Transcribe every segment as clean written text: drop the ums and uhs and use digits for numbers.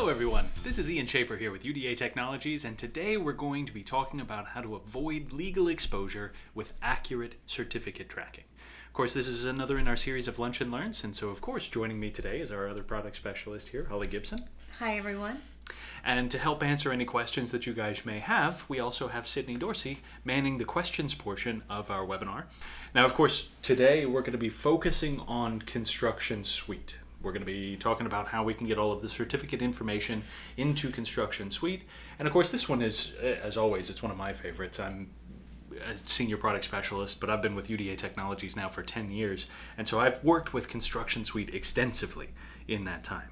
Hello everyone, this is Schaefer here with UDA Technologies, and today we're going to be talking about how to avoid legal exposure with accurate certificate tracking. Of course, this is another in our series of Lunch and Learns, and so of course joining me today is our other product specialist here, Holly Gipson. Hi everyone. And to help answer any questions that you guys may have, we also have Sydney Dorsey manning the questions portion of our webinar. Now, of course, today we're going to be focusing on ConstructionSuite. We're going to be talking about how we can get all of the certificate information into ConstructionSuite. And of course, this one is, as always, it's one of my favorites. I'm a senior product specialist, but I've been with UDA Technologies now for 10 years. And so I've worked with ConstructionSuite extensively in that time.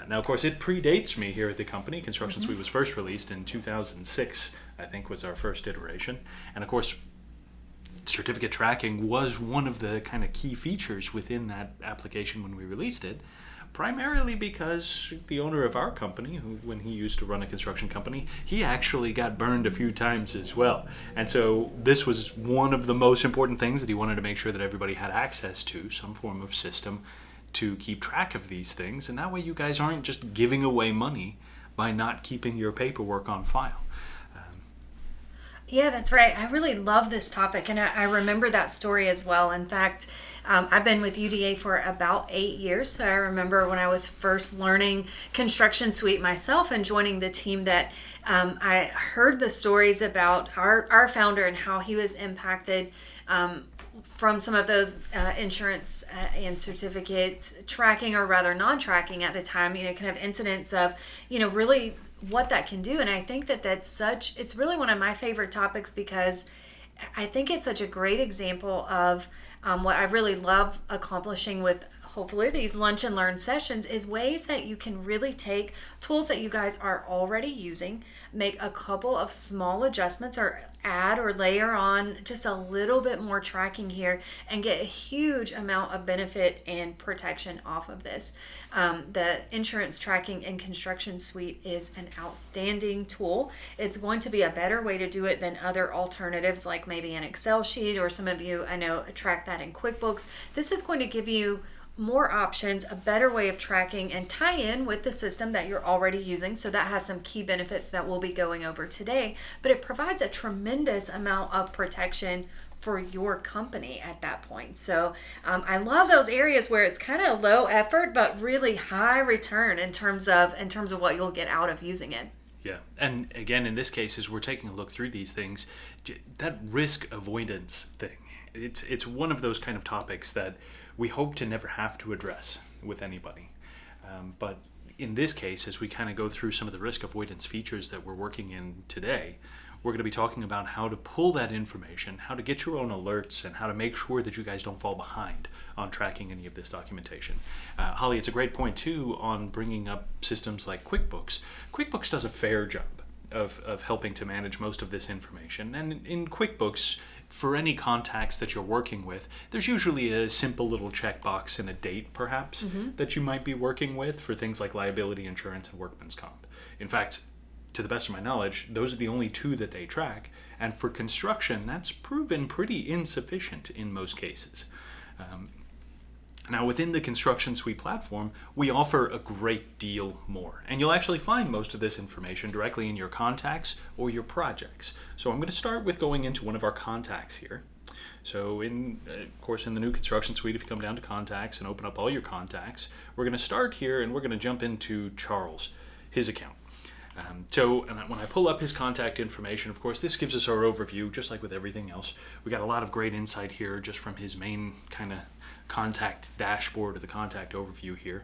Now, of course, it predates me here at the company. ConstructionSuite was first released in 2006, I think was our first iteration. And of course, certificate tracking was one of the kind of key features within that application when we released it, primarily because the owner of our company, who, when he used to run a construction company, he actually got burned a few times as well. And so this was one of the most important things that he wanted to make sure that everybody had access to, some form of system to keep track of these things. And that way you guys aren't just giving away money by not keeping your paperwork on file. Yeah, that's right. I really love this topic, and I remember that story as well. In fact, I've been with UDA for about 8 years, so I remember when I was first learning ConstructionSuite myself and joining the team that I heard the stories about our founder and how he was impacted from some of those insurance and certificate tracking, or rather non-tracking at the time, kind of incidents of, really what that can do. And I think that it's really one of my favorite topics, because I think it's such a great example of what I really love accomplishing with hopefully these lunch and learn sessions, is ways that you can really take tools that you guys are already using, make a couple of small adjustments, or add or layer on just a little bit more tracking here, and get a huge amount of benefit and protection off of this. The insurance tracking in ConstructionSuite is an outstanding tool. It's going to be a better way to do it than other alternatives, like maybe an Excel sheet, or some of you I know track that in QuickBooks. This is going to give you more options, a better way of tracking, and tie in with the system that you're already using. So that has some key benefits that we'll be going over today, but it provides a tremendous amount of protection for your company at that point. So I love those areas where it's kind of low effort but really high return in terms of what you'll get out of using it. Yeah, and again, in this case, as we're taking a look through these things, that risk avoidance thing, it's one of those kind of topics that we hope to never have to address with anybody. But in this case, as we kind of go through some of the risk avoidance features that we're working in today, we're going to be talking about how to pull that information, how to get your own alerts, and how to make sure that you guys don't fall behind on tracking any of this documentation. Holly, it's a great point too on bringing up systems like QuickBooks. QuickBooks does a fair job of helping to manage most of this information. And in QuickBooks, for any contacts that you're working with, there's usually a simple little checkbox and a date, perhaps, that you might be working with for things like liability insurance and workman's comp. In fact, to the best of my knowledge, those are the only two that they track. And for construction, that's proven pretty insufficient in most cases. Now, within the ConstructionSuite platform, we offer a great deal more. And you'll actually find most of this information directly in your contacts or your projects. So I'm going to start with going into one of our contacts here. So of course, in the new ConstructionSuite, if you come down to contacts and open up all your contacts, we're going to start here and we're going to jump into Charles, his account. And when I pull up his contact information, of course, this gives us our overview, just like with everything else. We got a lot of great insight here just from his main kind of contact dashboard or the contact overview here.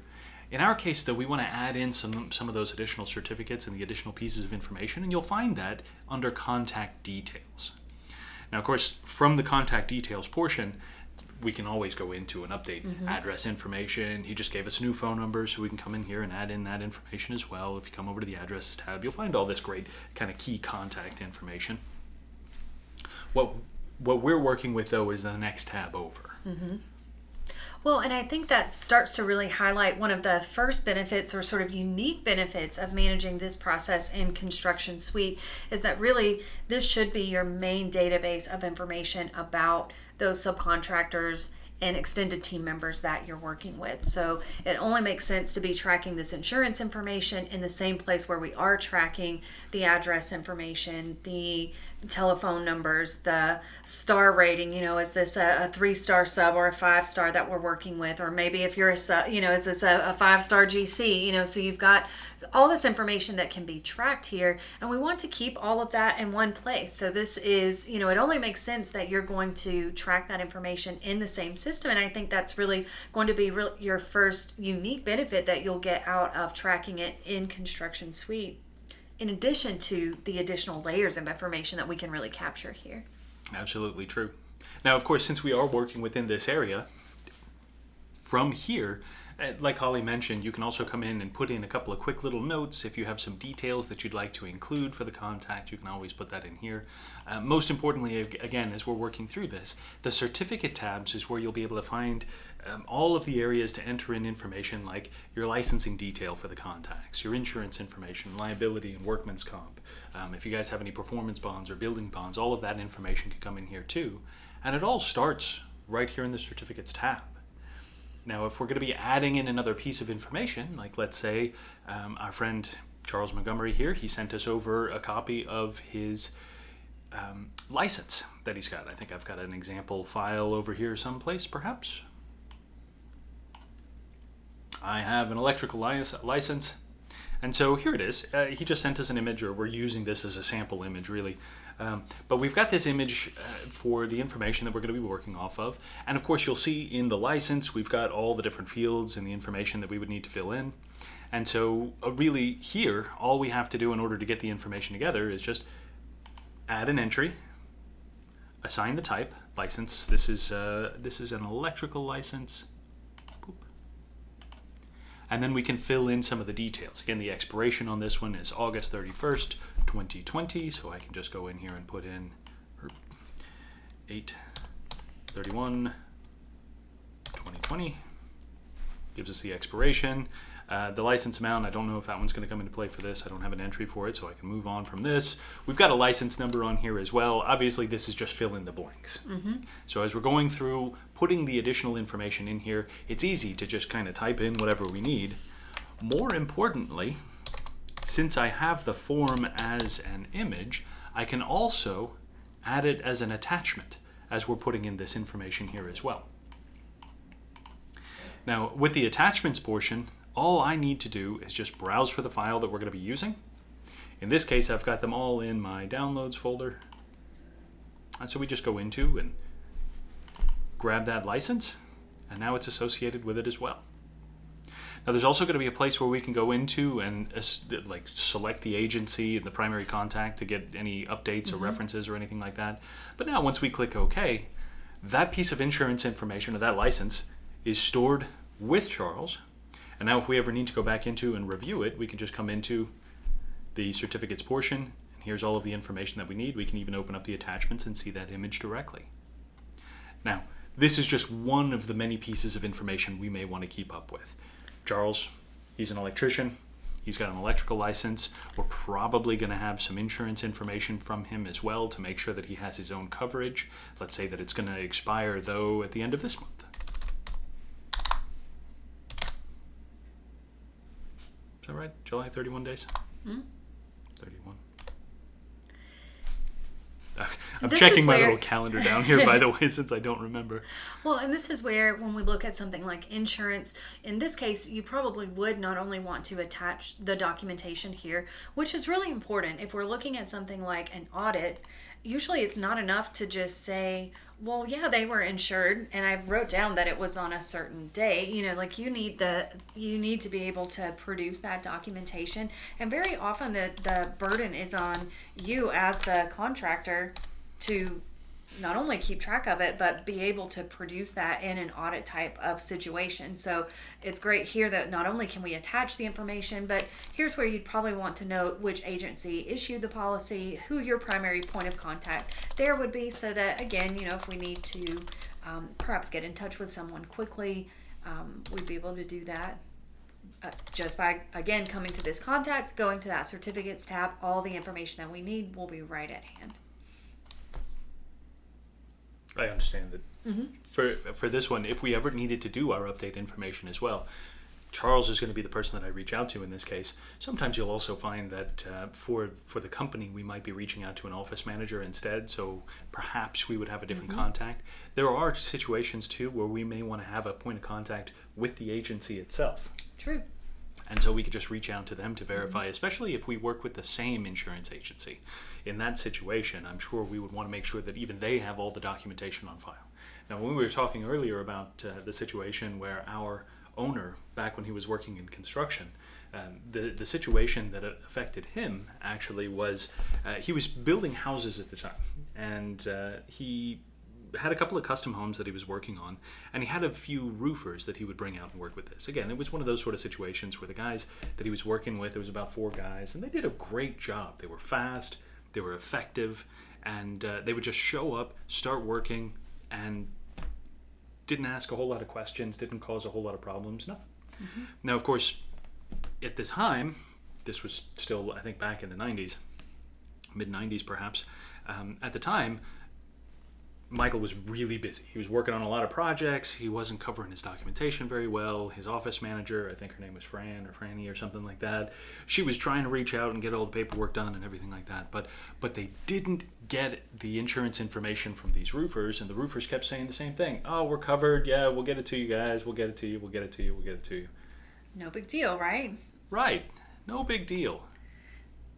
In our case, though, we want to add in some of those additional certificates and the additional pieces of information, and you'll find that under contact details. Now, of course, from the contact details portion, we can always go into and update address information. He just gave us a new phone number, so we can come in here and add in that information as well. If you come over to the addresses tab, you'll find all this great kind of key contact information. What we're working with, though, is the next tab over. Well, and I think that starts to really highlight one of the first benefits, or sort of unique benefits, of managing this process in ConstructionSuite, is that really this should be your main database of information about those subcontractors and extended team members that you're working with. So it only makes sense to be tracking this insurance information in the same place where we are tracking the address information, the telephone numbers, the star rating. Is this a 3-star sub or a 5-star that we're working with? Or maybe if you're a sub, is this a 5-star GC? So you've got all this information that can be tracked here, and we want to keep all of that in one place. So this is, it only makes sense that you're going to track that information in the same system, and I think that's really going to be your first unique benefit that you'll get out of tracking it in ConstructionSuite, in addition to the additional layers of information that we can really capture here. Absolutely true. Now, of course, since we are working within this area, from here, like Holly mentioned, you can also come in and put in a couple of quick little notes. If you have some details that you'd like to include for the contact, you can always put that in here. Most importantly, again, as we're working through this, the certificate tabs is where you'll be able to find all of the areas to enter in information like your licensing detail for the contacts, your insurance information, liability and workman's comp. If you guys have any performance bonds or building bonds, all of that information can come in here too. And it all starts right here in the certificates tab. Now, if we're going to be adding in another piece of information, like let's say our friend Charles Montgomery here, he sent us over a copy of his license that he's got. I think I've got an example file over here someplace, perhaps. I have an electrical license. And so here it is. He just sent us an image, or we're using this as a sample image, really. But we've got this image for the information that we're going to be working off of. And of course, you'll see in the license, we've got all the different fields and the information that we would need to fill in. And so really here, all we have to do in order to get the information together is just add an entry, assign the type, license. This is an electrical license. And then we can fill in some of the details. Again, the expiration on this one is August 31st, 2020. So I can just go in here and put in 8/31/2020. Gives us the expiration. The license amount, I don't know if that one's going to come into play for this. I don't have an entry for it, so I can move on from this. We've got a license number on here as well. Obviously, this is just fill in the blanks. So as we're going through putting the additional information in here, it's easy to just kind of type in whatever we need. More importantly, since I have the form as an image, I can also add it as an attachment as we're putting in this information here as well. Now, with the attachments portion, all I need to do is just browse for the file that we're going to be using. In this case, I've got them all in my downloads folder. And so we just go into and grab that license, and now it's associated with it as well. Now, there's also going to be a place where we can go into and select the agency and the primary contact to get any updates or references or anything like that. But now once we click OK, that piece of insurance information or that license is stored with Charles. And now if we ever need to go back into and review it, we can just come into the certificates portion, and here's all of the information that we need. We can even open up the attachments and see that image directly. Now, this is just one of the many pieces of information we may want to keep up with. Charles, he's an electrician. He's got an electrical license. We're probably going to have some insurance information from him as well to make sure that he has his own coverage. Let's say that it's going to expire, though, at the end of this month. Is that right? July, 31 days? 31. I'm checking my little calendar down here, by the way, since I don't remember. Well, and this is where, when we look at something like insurance, in this case, you probably would not only want to attach the documentation here, which is really important. If we're looking at something like an audit, usually it's not enough to just say, well, yeah, they were insured, and I wrote down that it was on a certain day. You need to be able to produce that documentation, and very often the burden is on you as the contractor to not only keep track of it, but be able to produce that in an audit type of situation. So it's great here that not only can we attach the information, but here's where you'd probably want to note which agency issued the policy, who your primary point of contact there would be, so that, again, if we need to perhaps get in touch with someone quickly, we'd be able to do that. Just by, again, coming to this contact, going to that certificates tab, all the information that we need will be right at hand. I understand that. For this one, if we ever needed to do our update information as well, Charles is going to be the person that I reach out to in this case. Sometimes you'll also find that for the company, we might be reaching out to an office manager instead, so perhaps we would have a different contact. There are situations, too, where we may want to have a point of contact with the agency itself. True. And so we could just reach out to them to verify, especially if we work with the same insurance agency. In that situation, I'm sure we would want to make sure that even they have all the documentation on file. Now, when we were talking earlier about the situation where our owner, back when he was working in construction, the situation that affected him actually was he was building houses at the time, and he had a couple of custom homes that he was working on, and he had a few roofers that he would bring out and work with this. Again, it was one of those sort of situations where the guys that he was working with, there was about 4 guys, and they did a great job. They were fast, they were effective, and they would just show up, start working, and didn't ask a whole lot of questions, didn't cause a whole lot of problems, nothing. Now, of course, at this time, this was still, I think, back in the 90s, mid-90s perhaps, at the time, Michael was really busy. He was working on a lot of projects. He wasn't covering his documentation very well. His office manager, I think her name was Fran or Franny or something like that, she was trying to reach out and get all the paperwork done and everything like that. But they didn't get the insurance information from these roofers, and the roofers kept saying the same thing. Oh, we're covered. Yeah, we'll get it to you guys. We'll get it to you. We'll get it to you. We'll get it to you. No big deal, right? Right. No big deal.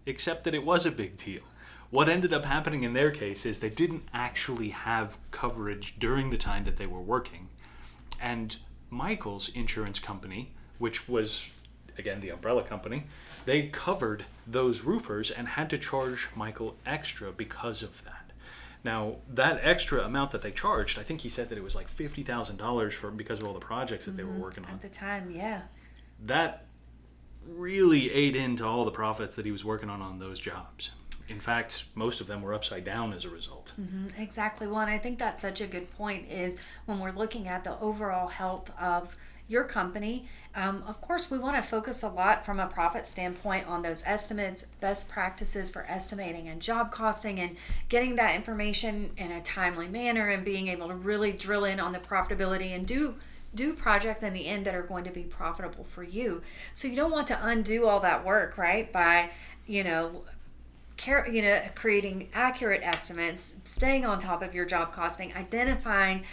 Except that it was a big deal. What ended up happening in their case is they didn't actually have coverage during the time that they were working. And Michael's insurance company, which was, again, the umbrella company, they covered those roofers and had to charge Michael extra because of that. Now, that extra amount that they charged, I think he said that it was like $50,000 because of all the projects that they were working on. At the time, yeah. That really ate into all the profits that he was working on those jobs. In fact, most of them were upside down as a result. Exactly. Well, and I think that's such a good point is when we're looking at the overall health of your company, of course, we want to focus a lot from a profit standpoint on those estimates, best practices for estimating and job costing, and getting that information in a timely manner and being able to really drill in on the profitability and do projects in the end that are going to be profitable for you. So you don't want to undo all that work, right? By, creating accurate estimates, staying on top of your job costing, identifying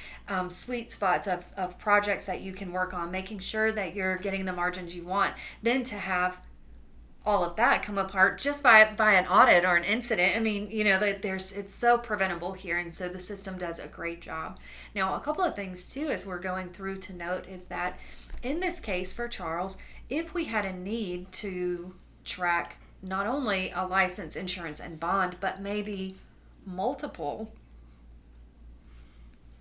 sweet spots of projects that you can work on, making sure that you're getting the margins you want. Then to have all of that come apart just by an audit or an incident. I mean, it's so preventable here, and so the system does a great job. Now, a couple of things too, as we're going through to note, is that in this case for Charles, if we had a need to track not only a license, insurance, and bond, but maybe multiple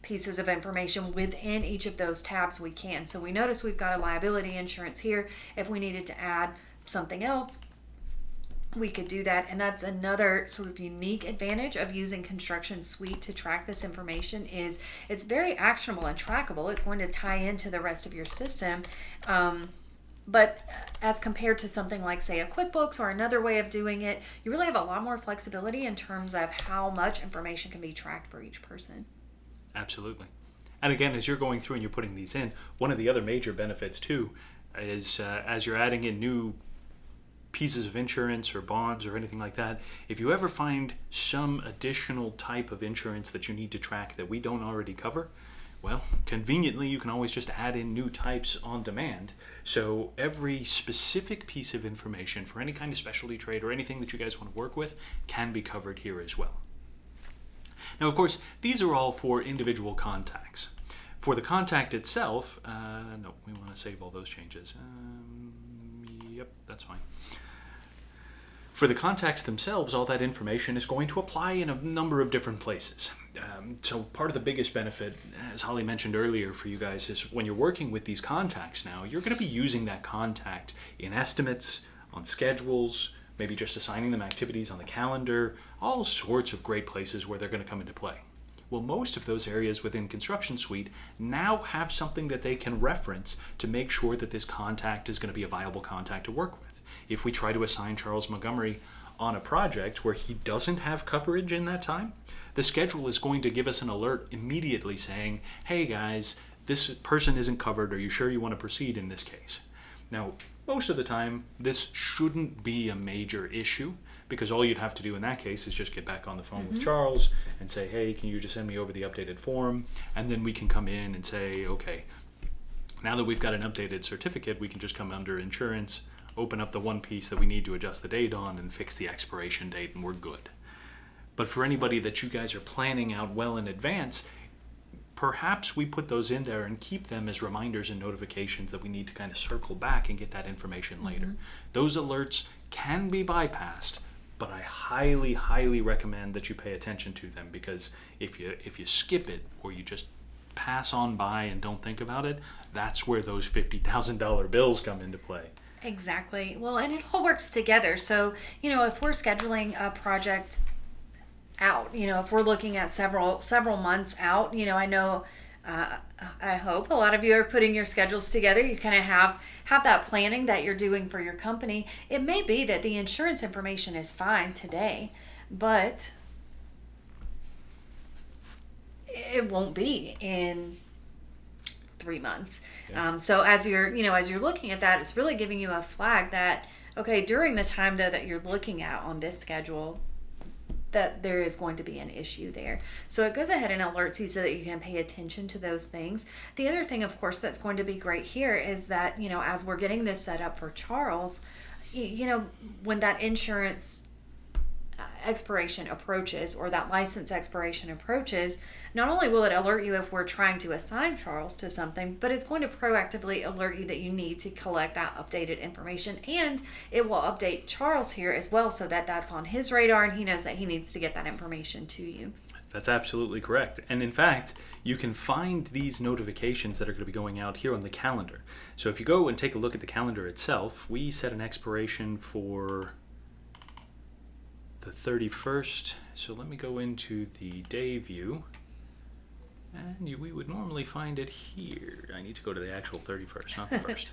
pieces of information within each of those tabs, we can. So we notice we've got a liability insurance here. If we needed to add something else, we could do that. And that's another sort of unique advantage of using ConstructionSuite to track this information is it's very actionable and trackable. It's going to tie into the rest of your system. But as compared to something like, say, a QuickBooks or another way of doing it, you really have a lot more flexibility in terms of how much information can be tracked for each person. Absolutely. And again, as you're going through and you're putting these in, one of the other major benefits, too, is as you're adding in new pieces of insurance or bonds or anything like that, if you ever find some additional type of insurance that you need to track that we don't already cover, well, conveniently, you can always just add in new types on demand. So every specific piece of information for any kind of specialty trade or anything that you guys want to work with can be covered here as well. Now, of course, these are all for individual contacts. For the contact itself, no, we want to save all those changes. Yep, that's fine. For the contacts themselves, all that information is going to apply in a number of different places. So part of the biggest benefit, as Holly mentioned earlier for you guys, is when you're working with these contacts now, you're going to be using that contact in estimates, on schedules, maybe just assigning them activities on the calendar, all sorts of great places where they're going to come into play. Well, most of those areas within ConstructionSuite now have something that they can reference to make sure that this contact is going to be a viable contact to work with. If we try to assign Charles Montgomery on a project where he doesn't have coverage in that time, the schedule is going to give us an alert immediately saying, hey guys, this person isn't covered. Are you sure you want to proceed in this case? Now, most of the time, this shouldn't be a major issue, because all you'd have to do in that case is just get back on the phone with Charles and say, hey, can you just send me over the updated form? And then we can come in and say, okay, now that we've got an updated certificate, we can just come under insurance, open up the one piece that we need to adjust the date on, and fix the expiration date, and we're good. But for anybody that you guys are planning out well in advance, perhaps we put those in there and keep them as reminders and notifications that we need to kind of circle back and get that information later. Those alerts can be bypassed, but I highly, highly recommend that you pay attention to them, because if you skip it or you just pass on by and don't think about it, that's where those $50,000 bills come into play. Exactly. Well, and it all works together. So, if we're scheduling a project out, if we're looking at several months out, I know, I hope a lot of you are putting your schedules together. You kind of have that planning that you're doing for your company. It may be that the insurance information is fine today, but it won't be in 3 months. Yeah. So as you're looking at that, it's really giving you a flag that, okay, during the time though that you're looking at on this schedule, that there is going to be an issue there. So it goes ahead and alerts you so that you can pay attention to those things. The other thing, of course, that's going to be great here is that, as we're getting this set up for Charles, when that insurance expiration approaches, or that license expiration approaches, not only will it alert you if we're trying to assign Charles to something, but it's going to proactively alert you that you need to collect that updated information, and it will update Charles here as well, so that that's on his radar and he knows that he needs to get that information to you. That's absolutely correct. And in fact, you can find these notifications that are going to be going out here on the calendar. So if you go and take a look at the calendar itself, we set an expiration for the 31st. So let me go into the day view, and we would normally find it here. I need to go to the actual 31st, not the 1st.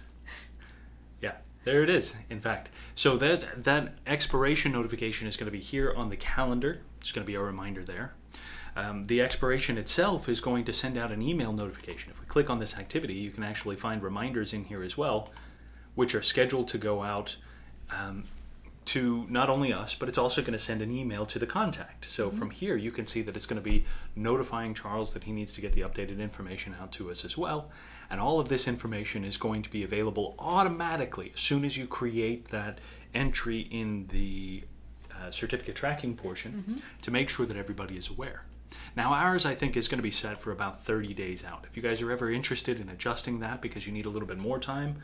Yeah, there it is, in fact. So that expiration notification is going to be here on the calendar. It's going to be a reminder there. The expiration itself is going to send out an email notification. If we click on this activity, you can actually find reminders in here as well, which are scheduled to go out to not only us, but it's also going to send an email to the contact. So from here, you can see that it's going to be notifying Charles that he needs to get the updated information out to us as well. And all of this information is going to be available automatically as soon as you create that entry in the certificate tracking portion to make sure that everybody is aware. Now ours, I think, is going to be set for about 30 days out. If you guys are ever interested in adjusting that because you need a little bit more time,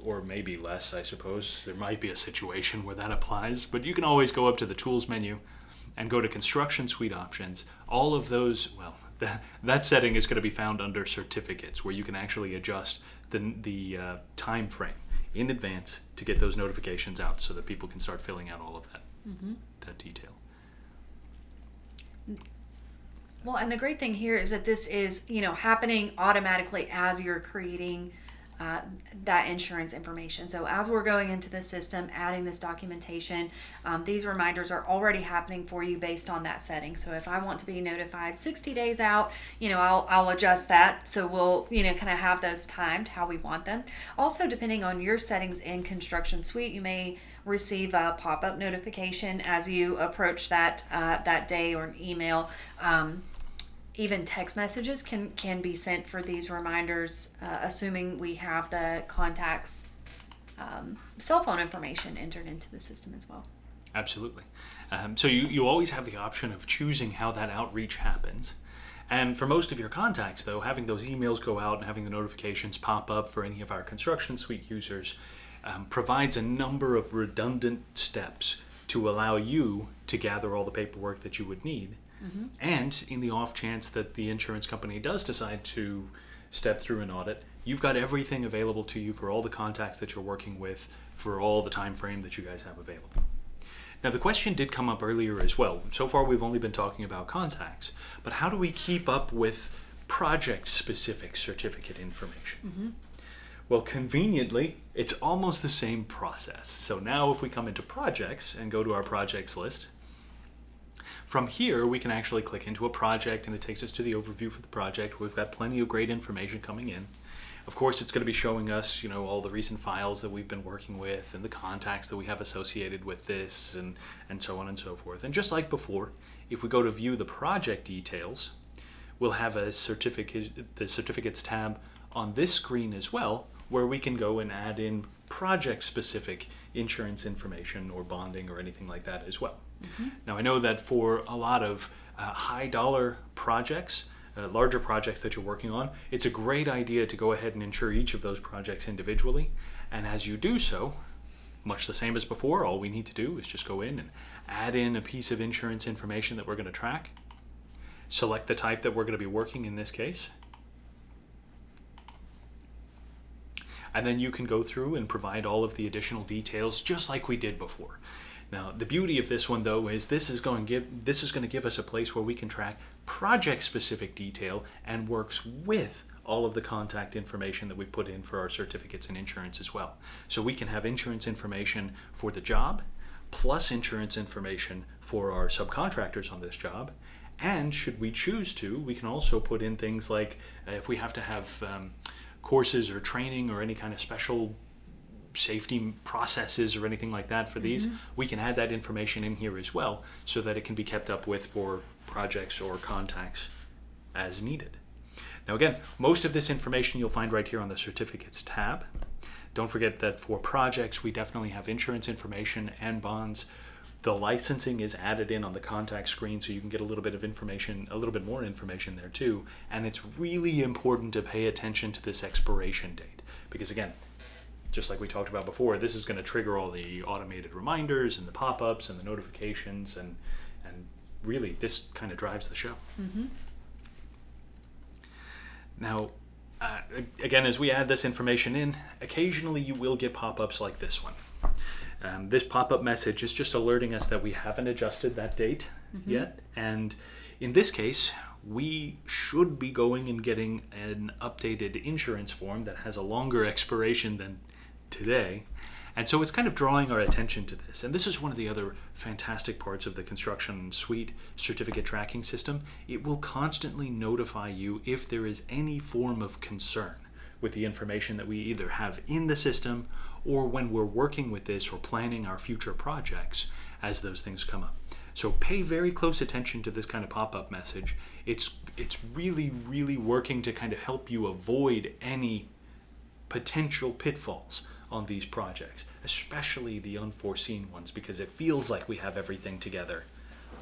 or maybe less, I suppose. There might be a situation where that applies, but you can always go up to the Tools menu and go to ConstructionSuite options. All of those, well, that setting is going to be found under Certificates, where you can actually adjust the time frame in advance to get those notifications out so that people can start filling out all of that detail. Well, and the great thing here is that this is, happening automatically as you're creating that insurance information. So as we're going into the system, adding this documentation, these reminders are already happening for you based on that setting. So if I want to be notified 60 days out, I'll adjust that. So we'll, kind of have those timed how we want them. Also, depending on your settings in ConstructionSuite, you may receive a pop-up notification as you approach that day, or an email. Even text messages can be sent for these reminders, assuming we have the contact's cell phone information entered into the system as well. Absolutely. So you always have the option of choosing how that outreach happens. And for most of your contacts, though, having those emails go out and having the notifications pop up for any of our ConstructionSuite users provides a number of redundant steps to allow you to gather all the paperwork that you would need. And in the off chance that the insurance company does decide to step through an audit, you've got everything available to you for all the contacts that you're working with for all the time frame that you guys have available. Now, the question did come up earlier as well. So far, we've only been talking about contacts, but how do we keep up with project-specific certificate information? Well, conveniently, it's almost the same process. So now if we come into projects and go to our projects list, from here we can actually click into a project and it takes us to the overview for the project. We've got plenty of great information coming in. Of course, it's going to be showing us, all the recent files that we've been working with and the contacts that we have associated with this and so on and so forth. And just like before, if we go to view the project details, we'll have the certificates tab on this screen as well, where we can go and add in project-specific insurance information or bonding or anything like that as well. Mm-hmm. Now, I know that for a lot of high-dollar projects, larger projects that you're working on, it's a great idea to go ahead and insure each of those projects individually. And as you do so, much the same as before, all we need to do is just go in and add in a piece of insurance information that we're going to track, select the type that we're going to be working in this case, and then you can go through and provide all of the additional details just like we did before. Now, the beauty of this one, though, is this is going to give us a place where we can track project-specific detail and works with all of the contact information that we put in for our certificates and insurance as well. So we can have insurance information for the job, plus insurance information for our subcontractors on this job. And should we choose to, we can also put in things like if we have to have courses or training or any kind of special safety processes or anything like that for these, we can add that information in here as well so that it can be kept up with for projects or contacts as needed. Now again, most of this information you'll find right here on the Certificates tab. Don't forget that for projects, we definitely have insurance information and bonds. The licensing is added in on the contact screen so you can get a little bit of information, a little bit more information there too. And it's really important to pay attention to this expiration date because again, just like we talked about before, this is going to trigger all the automated reminders and the pop-ups and the notifications, and really this kind of drives the show. Mm-hmm. Now, again, as we add this information in, occasionally you will get pop-ups like this one. This pop-up message is just alerting us that we haven't adjusted that date yet, and in this case, we should be going and getting an updated insurance form that has a longer expiration than today. And so it's kind of drawing our attention to this. And this is one of the other fantastic parts of the ConstructionSuite certificate tracking system. It will constantly notify you if there is any form of concern with the information that we either have in the system or when we're working with this or planning our future projects as those things come up. So pay very close attention to this kind of pop-up message. It's really, really working to kind of help you avoid any potential pitfalls on these projects, especially the unforeseen ones, because it feels like we have everything together,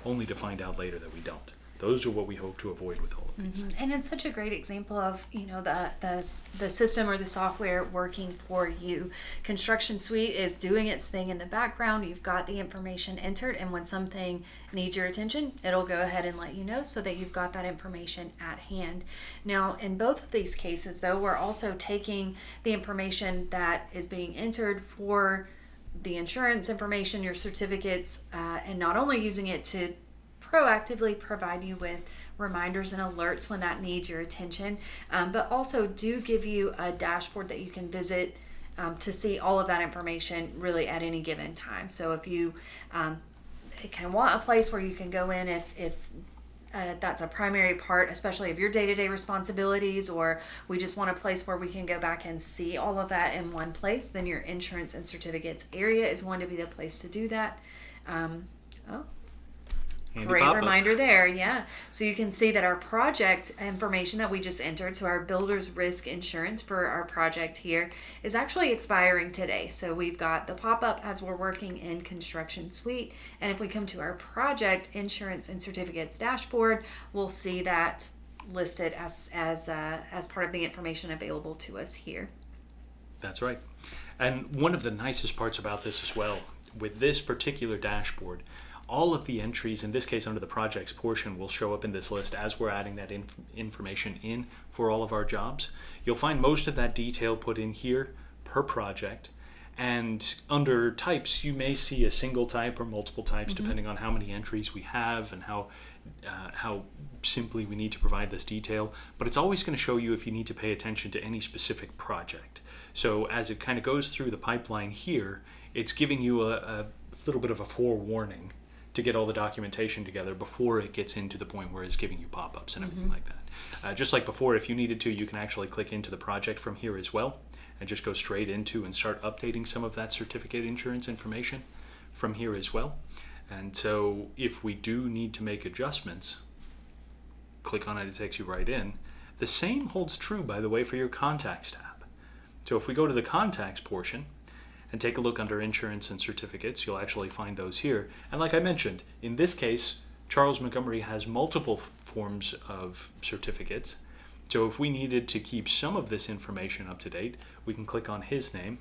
only to find out later that we don't. Those are what we hope to avoid with all of these. Mm-hmm. And it's such a great example of the system or the software working for you. ConstructionSuite is doing its thing in the background. You've got the information entered, and when something needs your attention, it'll go ahead and let you know so that you've got that information at hand. Now, in both of these cases, though, we're also taking the information that is being entered for the insurance information, your certificates, and not only using it to proactively provide you with reminders and alerts when that needs your attention, but also do give you a dashboard that you can visit to see all of that information really at any given time. So if you kind of want a place where you can go in if that's a primary part, especially of your day-to-day responsibilities, or we just want a place where we can go back and see all of that in one place, then your insurance and certificates area is going to be the place to do that. Handy Great pop-up. reminder there, yeah. So you can see that our project information that we just entered, so our builder's risk insurance for our project here, is actually expiring today. So we've got the pop-up as we're working in ConstructionSuite, and if we come to our project insurance and certificates dashboard, we'll see that listed as part of the information available to us here. That's right. And one of the nicest parts about this as well, with this particular dashboard, all of the entries, in this case under the projects portion, will show up in this list as we're adding that information in for all of our jobs. You'll find most of that detail put in here per project. And under types, you may see a single type or multiple types depending on how many entries we have and how how simply we need to provide this detail, but it's always going to show you if you need to pay attention to any specific project. So as it kind of goes through the pipeline here, it's giving you a little bit of a forewarning to get all the documentation together before it gets into the point where it's giving you pop-ups and everything like that. Just like before, if you needed to, you can actually click into the project from here as well and just go straight into and start updating some of that certificate insurance information from here as well. And so if we do need to make adjustments, click on it, it takes you right in. The same holds true, by the way, for your contacts tab. So if we go to the contacts portion and take a look under insurance and certificates, you'll actually find those here. And like I mentioned, in this case, Charles Montgomery has multiple forms of certificates. So if we needed to keep some of this information up to date, we can click on his name.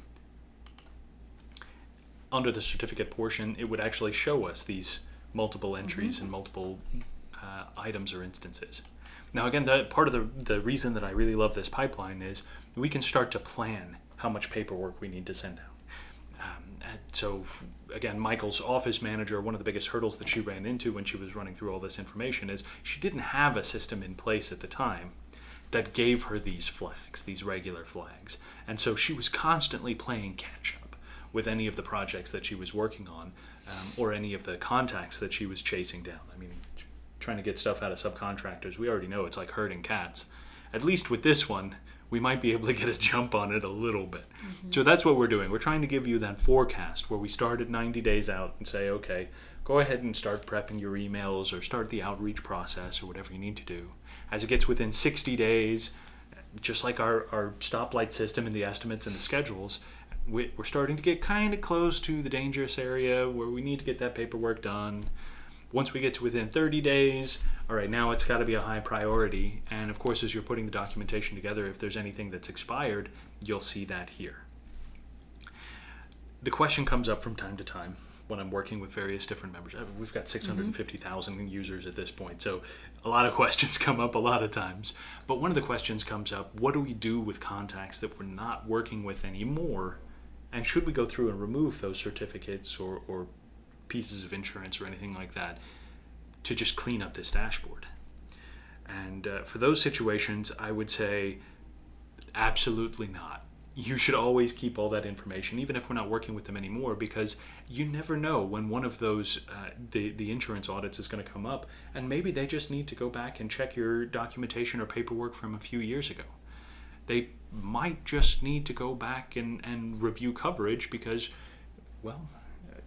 Under the certificate portion, it would actually show us these multiple entries and multiple items or instances. Now again, part of the reason that I really love this pipeline is we can start to plan how much paperwork we need to send out. So again, Michael's office manager, one of the biggest hurdles that she ran into when she was running through all this information is she didn't have a system in place at the time that gave her these flags, these regular flags. And so she was constantly playing catch up with any of the projects that she was working on, or any of the contacts that she was chasing down. I mean, trying to get stuff out of subcontractors, we already know it's like herding cats. At least with this one, we might be able to get a jump on it a little bit. So that's what we're doing. We're trying to give you that forecast where we start at 90 days out and say, okay, go ahead and start prepping your emails or start the outreach process or whatever you need to do. As it gets within 60 days, just like our stoplight system and the estimates and the schedules, we're starting to get kind of close to the dangerous area where we need to get that paperwork done. Once we get to within 30 days, all right, now it's got to be a high priority. And of course, as you're putting the documentation together, if there's anything that's expired, you'll see that here. The question comes up from time to time when I'm working with various different members. We've got 650,000 users at this point, so a lot of questions come up a lot of times. But one of the questions comes up, what do we do with contacts that we're not working with anymore? And should we go through and remove those certificates or pieces of insurance or anything like that to just clean up this dashboard? And for those situations, I would say absolutely not. You should always keep all that information, even if we're not working with them anymore, because you never know when one of those, the insurance audits is going to come up, and maybe they just need to go back and check your documentation or paperwork from a few years ago. They might just need to go back and review coverage because, well,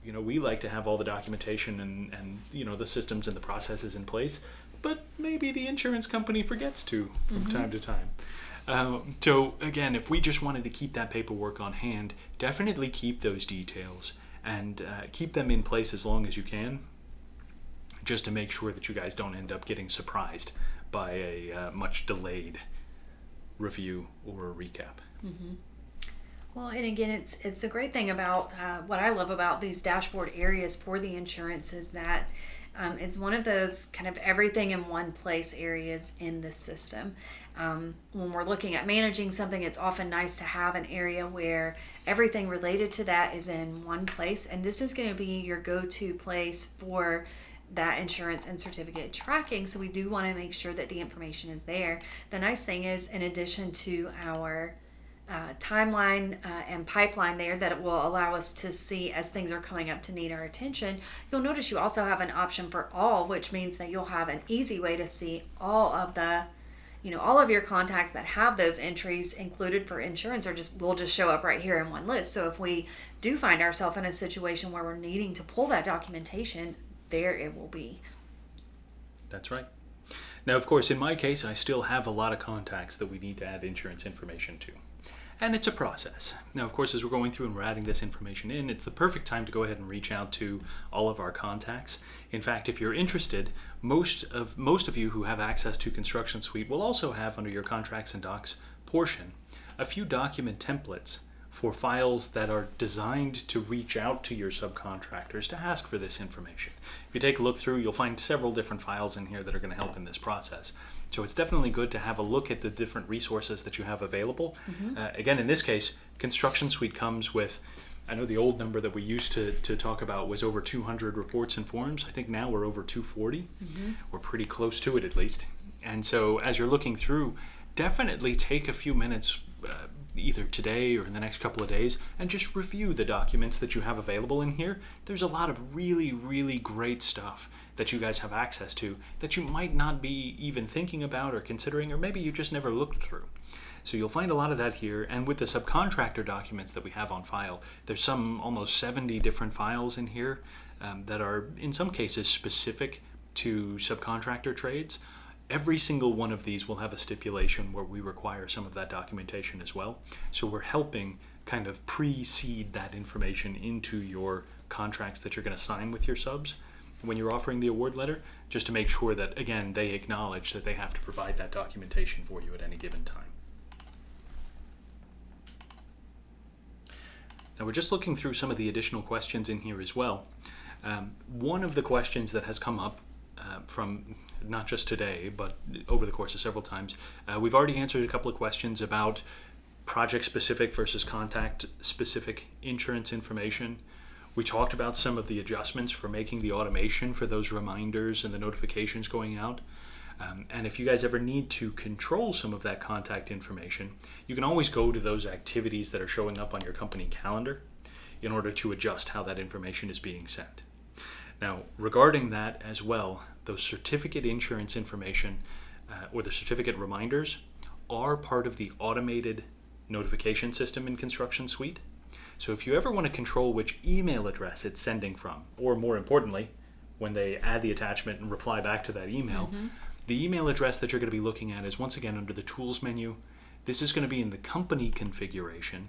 we like to have all the documentation and the systems and the processes in place, but maybe the insurance company forgets to from time to time. So again, if we just wanted to keep that paperwork on hand, definitely keep those details and keep them in place as long as you can, just to make sure that you guys don't end up getting surprised by a much delayed review or a recap. Well, and again, it's the great thing about what I love about these dashboard areas for the insurance is that it's one of those kind of everything in one place areas in the system. When we're looking at managing something, it's often nice to have an area where everything related to that is in one place, and this is going to be your go-to place for that insurance and certificate tracking. So we do want to make sure that the information is there. The nice thing is, in addition to our timeline and pipeline there that it will allow us to see as things are coming up to need our attention, you'll notice you also have an option for all, which means that you'll have an easy way to see all of the all of your contacts that have those entries included for insurance will just show up right here in one list. So if we do find ourselves in a situation where we're needing to pull that documentation, there it will be. That's right. Now, of course, in my case, I still have a lot of contacts that we need to add insurance information to. And it's a process. Now, of course, as we're going through and we're adding this information in, it's the perfect time to go ahead and reach out to all of our contacts. In fact, if you're interested, most of you who have access to ConstructionSuite will also have under your contracts and docs portion a few document templates for files that are designed to reach out to your subcontractors to ask for this information. If you take a look through, you'll find several different files in here that are going to help in this process. So it's definitely good to have a look at the different resources that you have available. Again, in this case, ConstructionSuite comes with I know the old number that we used to talk about was over 200 reports and forms. I think now we're over 240. We're pretty close to it at least. And so as you're looking through, definitely take a few minutes either today or in the next couple of days and just review the documents that you have available in here. There's a lot of really, really great stuff that you guys have access to that you might not be even thinking about or considering, or maybe you just never looked through. So you'll find a lot of that here. And with the subcontractor documents that we have on file, there's some almost 70 different files in here that are in some cases specific to subcontractor trades. Every single one of these will have a stipulation where we require some of that documentation as well. So we're helping kind of precede that information into your contracts that you're going to sign with your subs when you're offering the award letter, just to make sure that, again, they acknowledge that they have to provide that documentation for you at any given time. Now we're just looking through some of the additional questions in here as well. One of the questions that has come up from not just today, but over the course of several times, we've already answered a couple of questions about project-specific versus contact-specific insurance information. We talked about some of the adjustments for making the automation for those reminders and the notifications going out. And if you guys ever need to control some of that contact information, you can always go to those activities that are showing up on your company calendar in order to adjust how that information is being sent. Now, regarding that as well, those certificate insurance information or the certificate reminders are part of the automated notification system in ConstructionSuite. So if you ever want to control which email address it's sending from, or more importantly, when they add the attachment and reply back to that email, the email address that you're going to be looking at is once again under the Tools menu. This is going to be in the company configuration,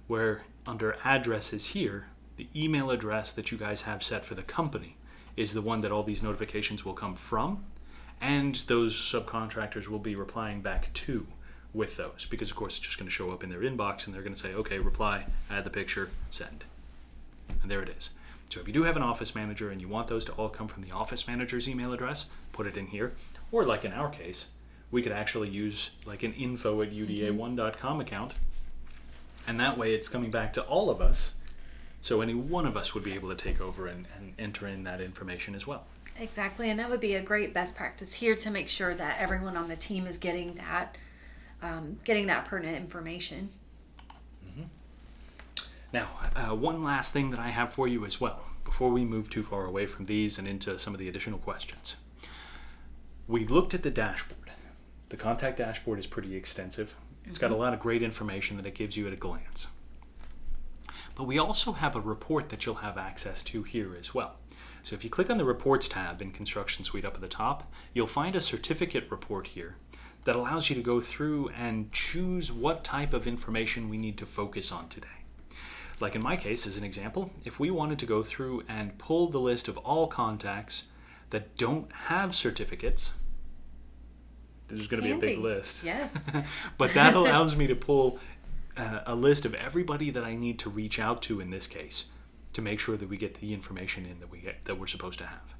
where under addresses here, the email address that you guys have set for the company is the one that all these notifications will come from, and those subcontractors will be replying back to with those, because of course it's just going to show up in their inbox and they're going to say, okay, reply, add the picture, send. And there it is. So if you do have an office manager and you want those to all come from the office manager's email address, put it in here. Or like in our case, we could actually use like an info@uda1.com account, and that way it's coming back to all of us. So any one of us would be able to take over and enter in that information as well. Exactly, and that would be a great best practice here to make sure that everyone on the team is getting that pertinent information. Now, one last thing that I have for you as well, before we move too far away from these and into some of the additional questions. We looked at the dashboard. The contact dashboard is pretty extensive. It's got a lot of great information that it gives you at a glance. But we also have a report that you'll have access to here as well. So if you click on the Reports tab in ConstructionSuite up at the top, you'll find a certificate report here that allows you to go through and choose what type of information we need to focus on today. Like in my case, as an example, if we wanted to go through and pull the list of all contacts that don't have certificates, there's going to be a big list. Yes. But that allows me to pull a list of everybody that I need to reach out to in this case to make sure that we get the information in that we're supposed to have.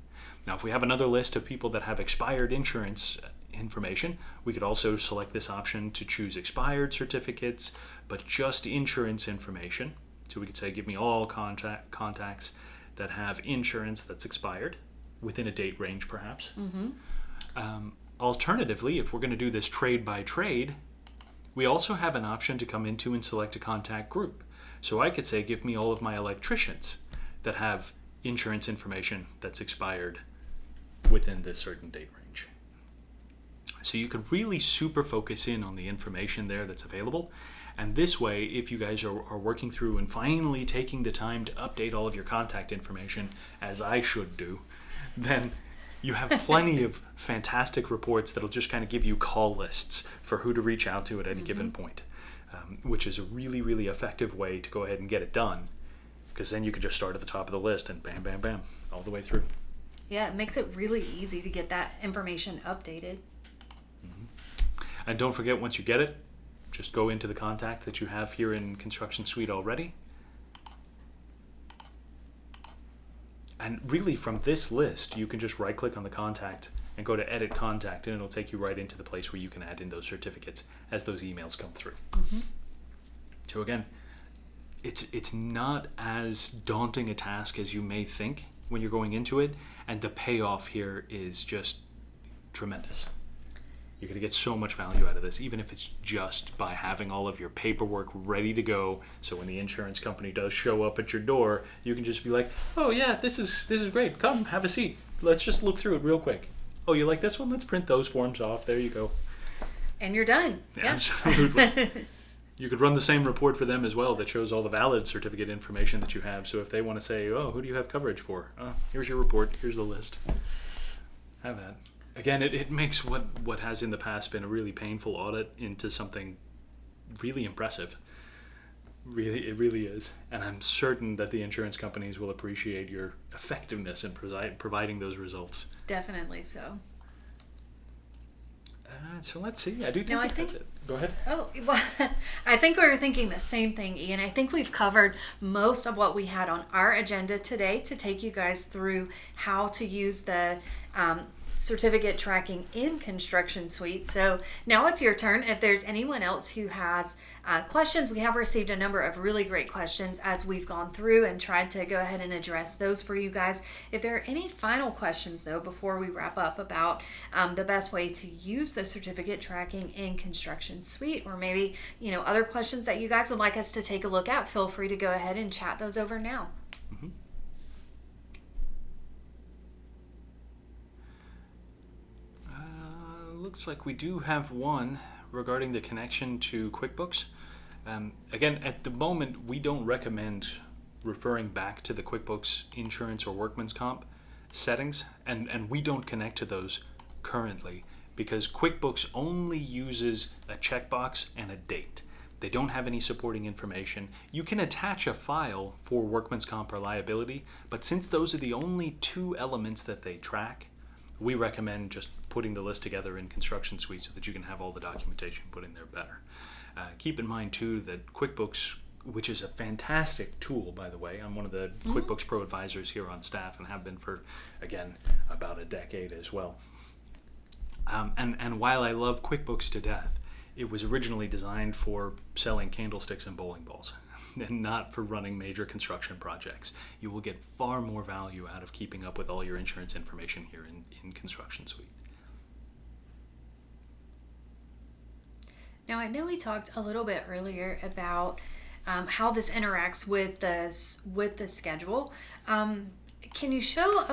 Now, if we have another list of people that have expired insurance information, we could also select this option to choose expired certificates, but just insurance information. So we could say, give me all contacts that have insurance that's expired within a date range, perhaps. Alternatively, if we're going to do this trade by trade, we also have an option to come into and select a contact group. So I could say, give me all of my electricians that have insurance information that's expired within this certain date range. So you could really super focus in on the information there that's available. And this way, if you guys are working through and finally taking the time to update all of your contact information, as I should do, then you have plenty of fantastic reports that'll just kind of give you call lists for who to reach out to at any given point, which is a really, really effective way to go ahead and get it done, because then you can just start at the top of the list and bam, bam, bam, all the way through. Yeah, it makes it really easy to get that information updated. And don't forget, once you get it, just go into the contact that you have here in ConstructionSuite already. And really from this list, you can just right click on the contact and go to edit contact, and it'll take you right into the place where you can add in those certificates as those emails come through. So again, it's not as daunting a task as you may think when you're going into it, and the payoff here is just tremendous. You're going to get so much value out of this, even if it's just by having all of your paperwork ready to go. So when the insurance company does show up at your door, you can just be like, "Oh yeah, this is great. Come, have a seat. Let's just look through it real quick. Oh, you like this one? Let's print those forms off. There you go." And you're done. Yeah. Absolutely. You could run the same report for them as well that shows all the valid certificate information that you have. So if they want to say, "Oh, who do you have coverage for?" Here's your report. Here's the list. Have that. Again, it makes what has in the past been a really painful audit into something really impressive. Really, it really is. And I'm certain that the insurance companies will appreciate your effectiveness in providing those results. Definitely so. So let's see. I think that's it. Go ahead. Oh, well, I think we were thinking the same thing, Ian. I think we've covered most of what we had on our agenda today to take you guys through how to use the certificate tracking in ConstructionSuite. So now it's your turn. If there's anyone else who has questions, we have received a number of really great questions as we've gone through and tried to go ahead and address those for you guys. If there are any final questions though before we wrap up about the best way to use the certificate tracking in ConstructionSuite, or maybe other questions that you guys would like us to take a look at, feel free to go ahead and chat those over now. Mm-hmm. Looks like we do have one regarding the connection to QuickBooks. Again, at the moment, we don't recommend referring back to the QuickBooks insurance or workman's comp settings, and we don't connect to those currently because QuickBooks only uses a checkbox and a date. They don't have any supporting information. You can attach a file for workman's comp or liability, but since those are the only two elements that they track, we recommend just putting the list together in ConstructionSuite so that you can have all the documentation put in there better. Keep in mind too that QuickBooks, which is a fantastic tool, by the way, I'm one of the QuickBooks Pro advisors here on staff and have been for, again, about a decade as well. And while I love QuickBooks to death, it was originally designed for selling candlesticks and bowling balls and not for running major construction projects. You will get far more value out of keeping up with all your insurance information here in ConstructionSuite. Now, I know we talked a little bit earlier about how this interacts with the schedule. Can you show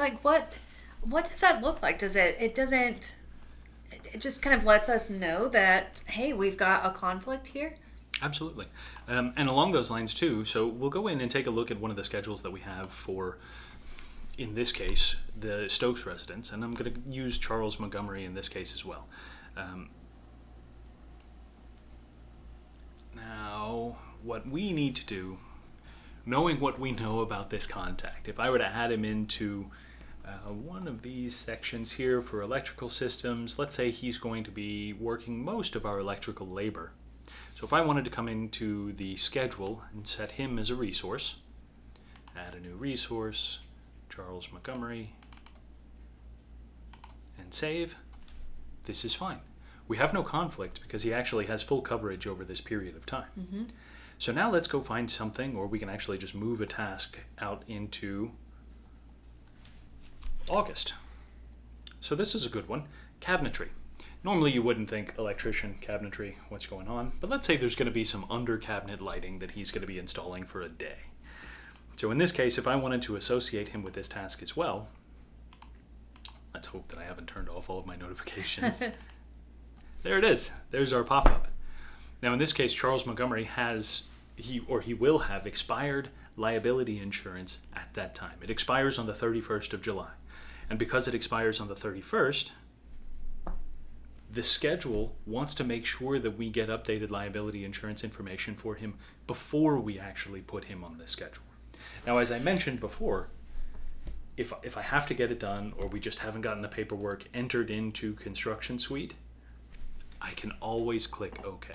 what does that look like? It just kind of lets us know that, hey, we've got a conflict here? Absolutely. And along those lines too, so we'll go in and take a look at one of the schedules that we have for, in this case, the Stokes residence, and I'm going to use Charles Montgomery in this case as well. Now, what we need to do, knowing what we know about this contact, if I were to add him into one of these sections here for electrical systems, let's say he's going to be working most of our electrical labor. So if I wanted to come into the schedule and set him as a resource, add a new resource, Charles Montgomery, and save, this is fine. We have no conflict because he actually has full coverage over this period of time. Mm-hmm. So now let's go find something, or we can actually just move a task out into August. So this is a good one, cabinetry. Normally you wouldn't think electrician, cabinetry, what's going on, but let's say there's going to be some under cabinet lighting that he's going to be installing for a day. So in this case, if I wanted to associate him with this task as well, let's hope that I haven't turned off all of my notifications. There it is. There's our pop-up. Now in this case, Charles Montgomery he will have expired liability insurance at that time. It expires on the 31st of July. And because it expires on the 31st, the schedule wants to make sure that we get updated liability insurance information for him before we actually put him on the schedule. Now, as I mentioned before, if I have to get it done, or we just haven't gotten the paperwork entered into ConstructionSuite, I can always click OK.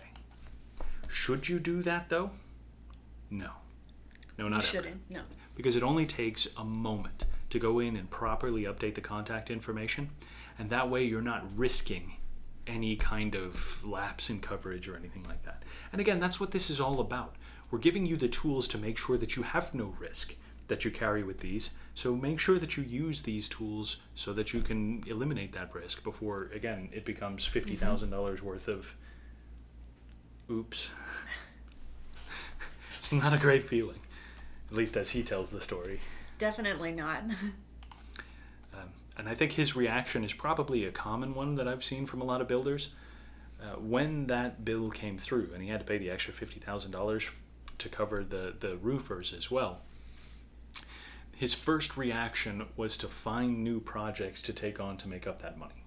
Should you do that though? No. No, not ever. You shouldn't, no. Because it only takes a moment to go in and properly update the contact information, and that way you're not risking any kind of lapse in coverage or anything like that. And again, that's what this is all about. We're giving you the tools to make sure that you have no risk that you carry with these. So make sure that you use these tools so that you can eliminate that risk before, again, it becomes $50,000 worth of oops. It's not a great feeling, at least as he tells the story. Definitely not. And I think his reaction is probably a common one that I've seen from a lot of builders. When that bill came through and he had to pay the extra $50,000 to cover the roofers as well, his first reaction was to find new projects to take on to make up that money.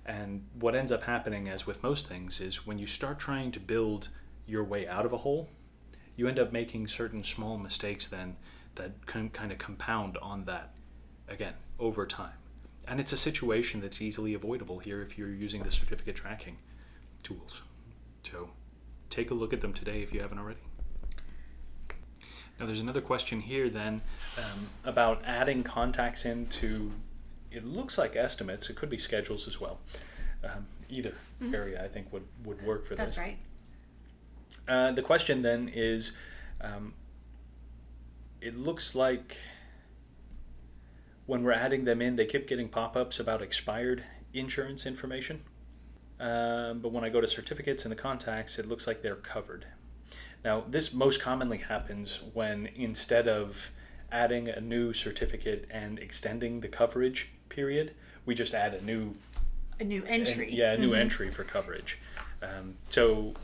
And what ends up happening, as with most things, is when you start trying to build your way out of a hole, you end up making certain small mistakes then that can kind of compound on that, again, over time. And it's a situation that's easily avoidable here if you're using the certificate tracking tools. So take a look at them today if you haven't already. Now there's another question here then about adding contacts into, it looks like estimates, it could be schedules as well. Either area I think would work for this. That's right. The question then is, it looks like when we're adding them in, they keep getting pop-ups about expired insurance information. But when I go to certificates and the contacts, it looks like they're covered. Now, this most commonly happens when instead of adding a new certificate and extending the coverage period, we just add a new entry. A new entry for coverage. So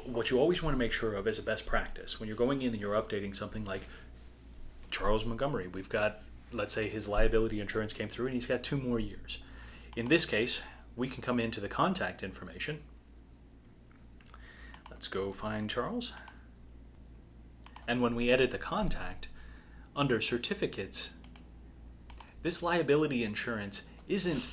what you always want to make sure of as a best practice, when you're going in and you're updating something like Charles Montgomery, we've got, let's say his liability insurance came through and he's got 2 more years. In this case, we can come into the contact information. Let's go find Charles. And when we edit the contact, under certificates, this liability insurance isn't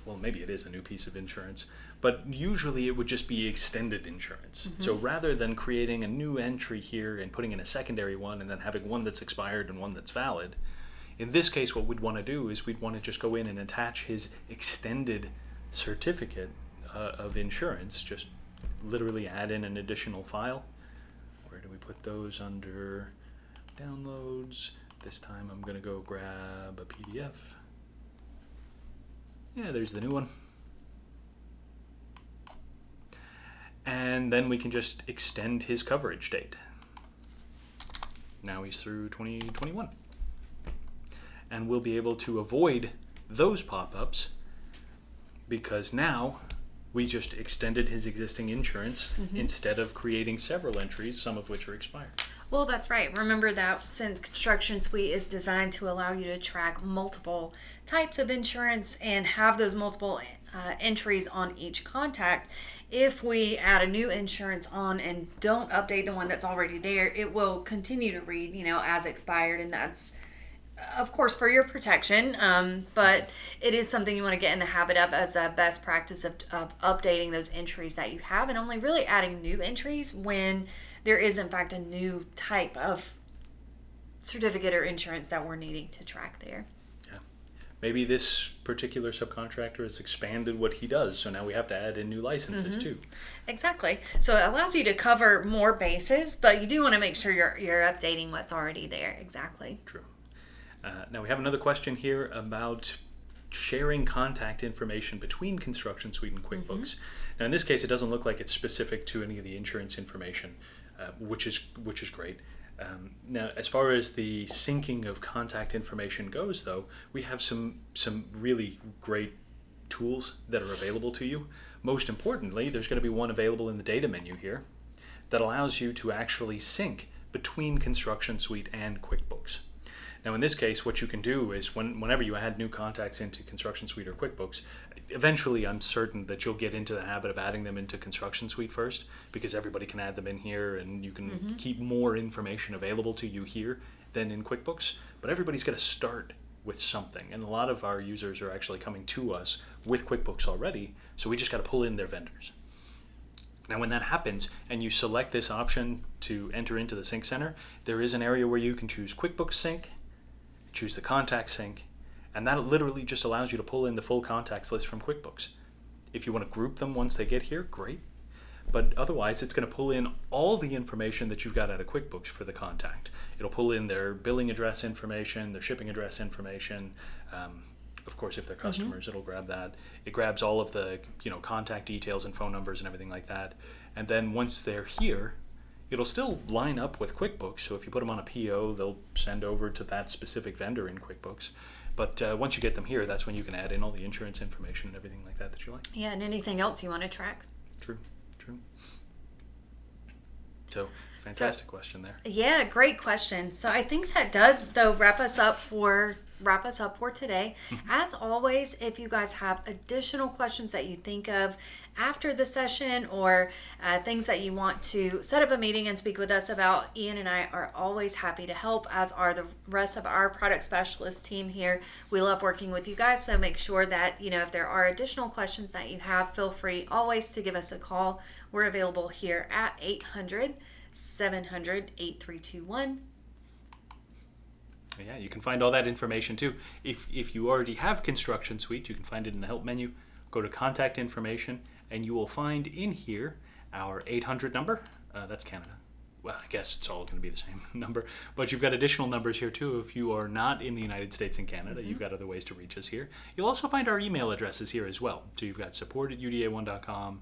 well, maybe it is a new piece of insurance, but usually it would just be extended insurance. So rather than creating a new entry here and putting in a secondary one and then having one that's expired and one that's valid, in this case what we'd want to do is we'd want to just go in and attach his extended certificate of insurance, just literally add in an additional file. Where do we put those? Under downloads. This time I'm going to go grab a PDF. Yeah, there's the new one. And then we can just extend his coverage date. Now he's through 2021. And we'll be able to avoid those pop-ups because now we just extended his existing insurance instead of creating several entries, some of which are expired. Well, that's right. Remember that since ConstructionSuite is designed to allow you to track multiple types of insurance and have those multiple entries on each contact, if we add a new insurance on and don't update the one that's already there, it will continue to read, as expired, and that's of course for your protection, but it is something you want to get in the habit of as a best practice of updating those entries that you have and only really adding new entries when there is in fact a new type of certificate or insurance that we're needing to track there. Yeah. Maybe this particular subcontractor has expanded what he does, so now we have to add in new licenses too. Exactly. So it allows you to cover more bases, but you do want to make sure you're updating what's already there. Exactly. True. Now we have another question here about sharing contact information between ConstructionSuite and QuickBooks. Now in this case, it doesn't look like it's specific to any of the insurance information, which is great. Now, as far as the syncing of contact information goes, though, we have some really great tools that are available to you. Most importantly, there's going to be one available in the data menu here that allows you to actually sync between ConstructionSuite and QuickBooks. Now in this case, what you can do is whenever you add new contacts into ConstructionSuite or QuickBooks, eventually I'm certain that you'll get into the habit of adding them into ConstructionSuite first, because everybody can add them in here and you can keep more information available to you here than in QuickBooks. But everybody's got to start with something, and a lot of our users are actually coming to us with QuickBooks already, so we just got to pull in their vendors. Now when that happens and you select this option to enter into the Sync Center, there is an area where you can choose QuickBooks Sync, choose the contact sync, and that literally just allows you to pull in the full contacts list from QuickBooks. If you want to group them once they get here, great. But otherwise, it's going to pull in all the information that you've got out of QuickBooks for the contact. It'll pull in their billing address information, their shipping address information. Of course, if they're customers, it'll grab that. It grabs all of the contact details and phone numbers and everything like that. And then once they're here, it'll still line up with QuickBooks. So if you put them on a PO, they'll send over to that specific vendor in QuickBooks. But once you get them here, that's when you can add in all the insurance information and everything like that you like. Yeah, and anything else you want to track. True. So, fantastic question there. Yeah, great question. So I think that does, though, wrap us up for today. As always, if you guys have additional questions that you think of after the session or things that you want to set up a meeting and speak with us about, Ian and I are always happy to help, as are the rest of our product specialist team here. We love working with you guys, so make sure that, if there are additional questions that you have, feel free always to give us a call. We're available here at 800-700-8321. Yeah, you can find all that information too. If you already have ConstructionSuite, you can find it in the help menu. Go to contact information, and you will find in here our 800 number. That's Canada. Well, I guess it's all going to be the same number. But you've got additional numbers here too. If you are not in the United States and Canada, you've got other ways to reach us here. You'll also find our email addresses here as well. So you've got support@uda1.com,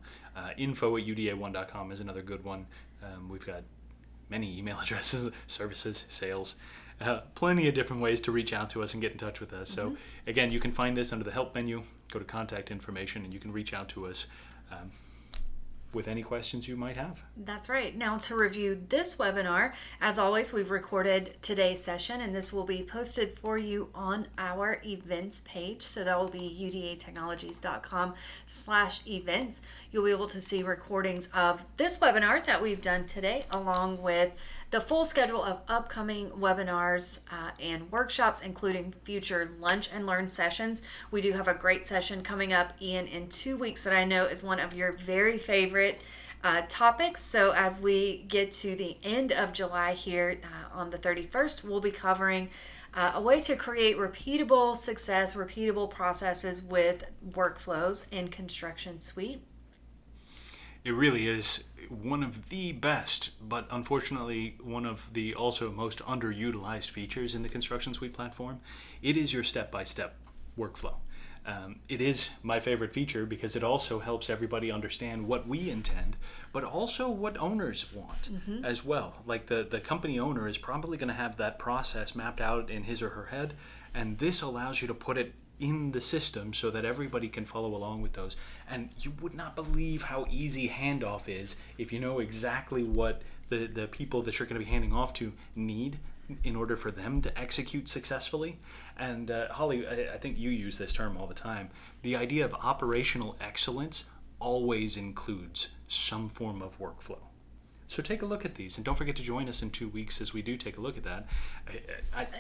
info@uda1.com is another good one. We've got many email addresses, services, sales, plenty of different ways to reach out to us and get in touch with us. So again, you can find this under the help menu. Go to contact information, and you can reach out to us with any questions you might have. That's right. Now, to review this webinar, as always, we've recorded today's session, and this will be posted for you on our events page. So that will be udatechnologies.com/events. You'll be able to see recordings of this webinar that we've done today, along with the full schedule of upcoming webinars and workshops, including future lunch and learn sessions. We do have a great session coming up, Ian, in 2 weeks that I know is one of your very favorite topics. So as we get to the end of July here on the 31st, we'll be covering a way to create repeatable success, repeatable processes with workflows in ConstructionSuite. It really is one of the best, but unfortunately one of the also most underutilized features in the ConstructionSuite platform. It is your step-by-step workflow. It is my favorite feature because it also helps everybody understand what we intend, but also what owners want as well. Like the company owner is probably going to have that process mapped out in his or her head, and this allows you to put it in the system so that everybody can follow along with those. And you would not believe how easy handoff is if you know exactly what the people that you're going to be handing off to need in order for them to execute successfully. And Holly, I think you use this term all the time. The idea of operational excellence always includes some form of workflow. So take a look at these, and don't forget to join us in 2 weeks as we do take a look at that.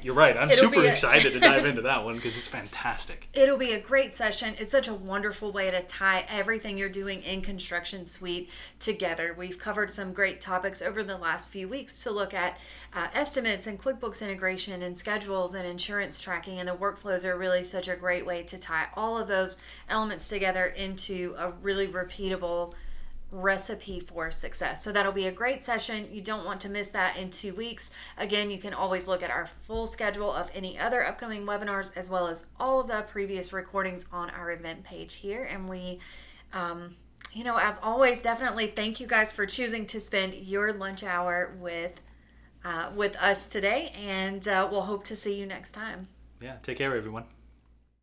You're right. I'm super excited to dive into that one because it's fantastic. It'll be a great session. It's such a wonderful way to tie everything you're doing in ConstructionSuite together. We've covered some great topics over the last few weeks to look at estimates and QuickBooks integration and schedules and insurance tracking, and the workflows are really such a great way to tie all of those elements together into a really repeatable recipe for success. So that'll be a great session. You don't want to miss that in 2 weeks. Again, you can always look at our full schedule of any other upcoming webinars, as well as all of the previous recordings on our event page here. And we, as always, definitely thank you guys for choosing to spend your lunch hour with us today. And we'll hope to see you next time. Yeah, take care, everyone.